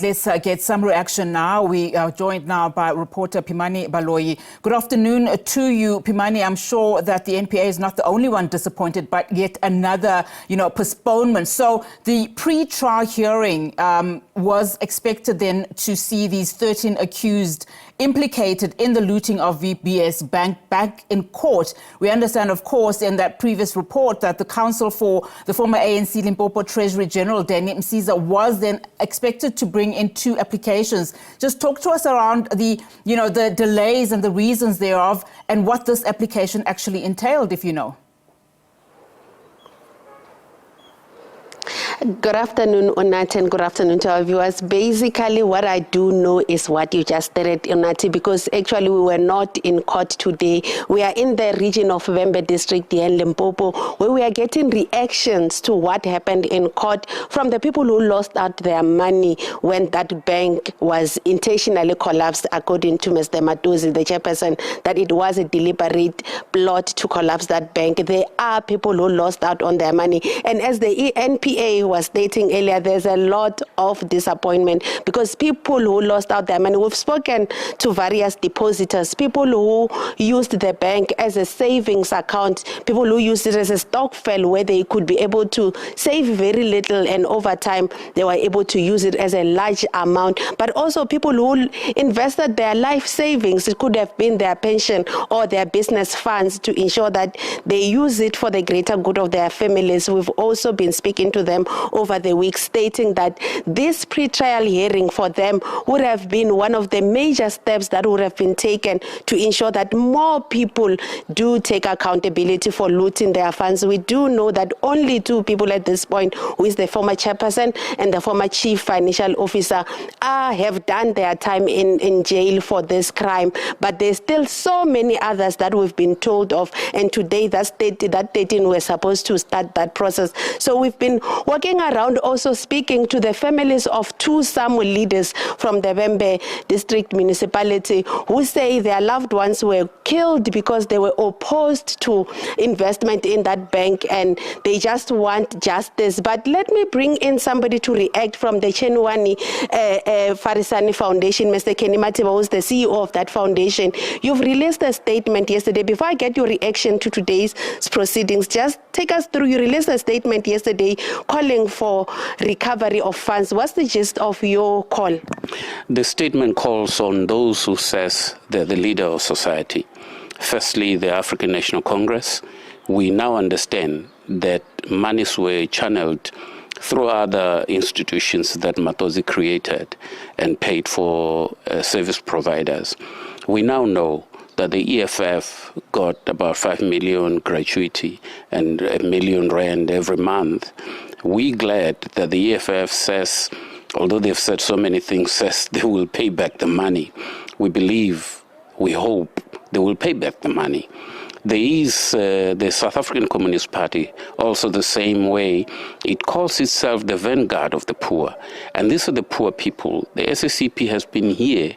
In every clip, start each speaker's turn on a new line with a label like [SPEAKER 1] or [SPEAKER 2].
[SPEAKER 1] Let's get some reaction now. We are joined now by reporter Pimani Baloyi. Good afternoon to you, Pimani. I'm sure that the NPA is not the only one disappointed, but yet another, postponement. So the pre-trial hearing was expected then to see these 13 accused implicated in the looting of VBS Bank back in court. We understand, of course, in that previous report that the counsel for the former ANC Limpopo Treasury General, Danny Msiza, was then expected to bring in 2 applications. Just talk to us around the delays and the reasons thereof and what this application actually entailed, if you know.
[SPEAKER 2] Good afternoon, Onati, and good afternoon to our viewers. Basically, what I do know is what you just stated, Onati, because actually we were not in court today. We are in the region of Vembe district here in Limpopo, where we are getting reactions to what happened in court from the people who lost out their money when that bank was intentionally collapsed, according to Mr. Matuzi, the chairperson, that it was a deliberate plot to collapse that bank. There are people who lost out on their money. And as the NPA was stating earlier, there's a lot of disappointment because people who lost out their money, we've spoken to various depositors, people who used the bank as a savings account, people who used it as a stokvel where they could be able to save very little, and over time they were able to use it as a large amount, but also people who invested their life savings. It could have been their pension or their business funds to ensure that they use it for the greater good of their families. We've also been speaking to them over the week, stating that this pre-trial hearing for them would have been one of the major steps that would have been taken to ensure that more people do take accountability for looting their funds. We do know that only 2 people at this point, who is the former chairperson and the former chief financial officer, have done their time in jail for this crime, but there's still so many others that we've been told of, and today that 13 were supposed to start that process. So we've been working around also speaking to the families of 2 SAMU leaders from the Vembe district municipality who say their loved ones were killed because they were opposed to investment in that bank and they just want justice. But let me bring in somebody to react from the Chenwani Farisani Foundation, Mr. Kenny Matiba, who's the CEO of that foundation. You've released a statement yesterday. Before I get your reaction to today's proceedings, just take us through. You released a statement yesterday calling for recovery of funds. What's the gist of your call?
[SPEAKER 3] The statement calls on those who says they're the leader of society. Firstly, the African National Congress. We now understand that monies were channeled through other institutions that Matozi created and paid for service providers. We now know that the EFF got about 5 million gratuity and R1 million every month. We're glad that the EFF says, although they've said so many things, says they will pay back the money. We believe, we hope they will pay back the money. There is the South African Communist Party, also the same way. It calls itself the vanguard of the poor. And these are the poor people. The SACP has been here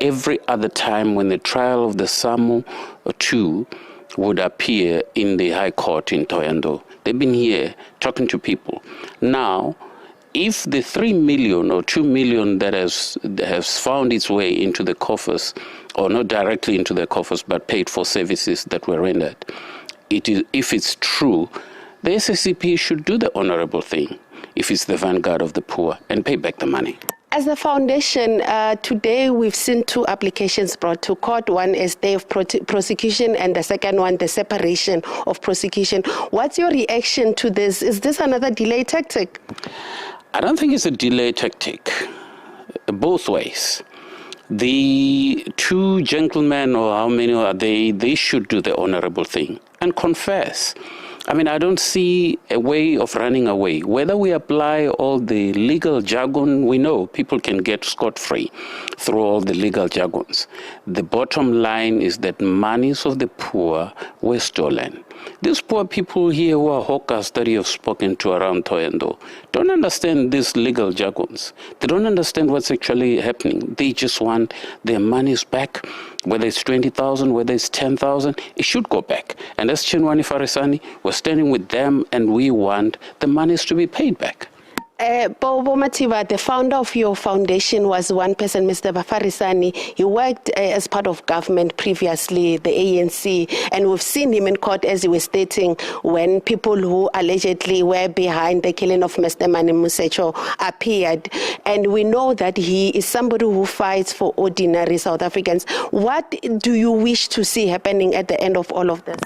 [SPEAKER 3] every other time when the trial of the SAMU 2 would appear in the High Court in Thohoyandou. They've been here talking to people. Now, if the 3 million or 2 million that has found its way into the coffers, or not directly into the coffers, but paid for services that were rendered, if it's true, the SACP should do the honorable thing, if it's the vanguard of the poor, and pay back the money.
[SPEAKER 2] As a foundation, today we've seen 2 applications brought to court. One is day of prosecution, and the second one, the separation of prosecution. What's your reaction to this? Is this another delay tactic?
[SPEAKER 3] I don't think it's a delay tactic, both ways. The 2 gentlemen, or how many are they should do the honorable thing and confess. I mean, I don't see a way of running away. Whether we apply all the legal jargon, we know people can get scot-free through all the legal jargons. The bottom line is that monies of the poor were stolen. These poor people here who are hawkers that you have spoken to around Thohoyandou don't understand these legal jargons. They don't understand what's actually happening. They just want their monies back. Whether it's 20,000, whether it's 10,000, it should go back. And as Chinwani Farisani, we're standing with them and we want the monies to be paid back.
[SPEAKER 2] Bobo Matiba, the founder of your foundation, was one person, Mr. Bafarisani. He worked as part of government previously, the ANC, and we've seen him in court, as he was stating, when people who allegedly were behind the killing of Mr. Mani Musecho appeared. And we know that he is somebody who fights for ordinary South Africans. What do you wish to see happening at the end of all of this?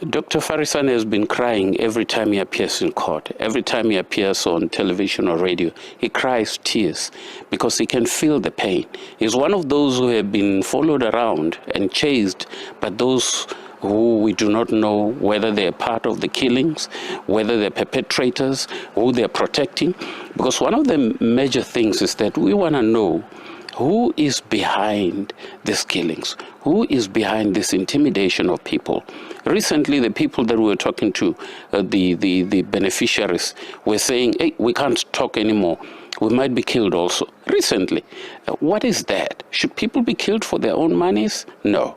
[SPEAKER 3] Dr. Farisani has been crying every time he appears in court. Every time he appears on television or radio, he cries tears because he can feel the pain. He's one of those who have been followed around and chased by those who we do not know whether they're part of the killings, whether they're perpetrators, who they're protecting. Because one of the major things is that we want to know who is behind these killings, who is behind this intimidation of people. Recently, the people that we were talking to, the beneficiaries, were saying, hey, we can't talk anymore. We might be killed also. Recently. What is that? Should people be killed for their own monies? No.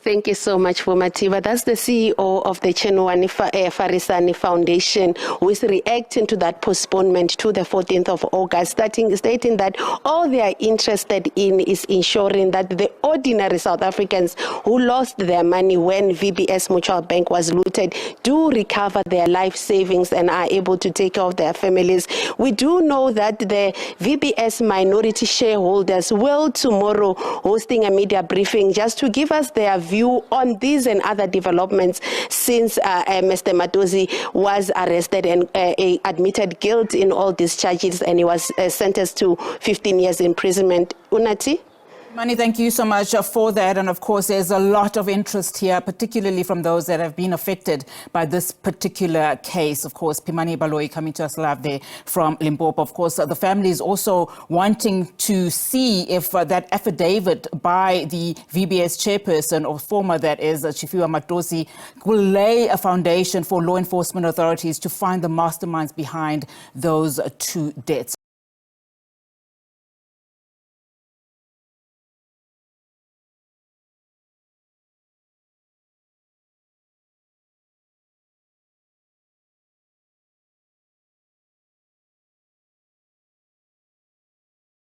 [SPEAKER 2] Thank you so much, Matiba. That's the CEO of the Chenwani Farisani Foundation, who is reacting to that postponement to the 14th of August, stating that all they are interested in is ensuring that the ordinary South Africans who lost their money when VBS Mutual Bank was looted do recover their life savings and are able to take care of their families. We do know that the VBS minority shareholders will tomorrow hosting a media briefing just to give us their view on these and other developments since Mr. Madozi was arrested and admitted guilt in all these charges, and he was sentenced to 15 years imprisonment. Unati?
[SPEAKER 1] Mani, thank you so much for that. And of course, there's a lot of interest here, particularly from those that have been affected by this particular case. Of course, Pimani Baloyi coming to us live there from Limpopo. Of course, the family is also wanting to see if that affidavit by the VBS chairperson, or former, that is, Chifiwa Matosi, will lay a foundation for law enforcement authorities to find the masterminds behind those two deaths.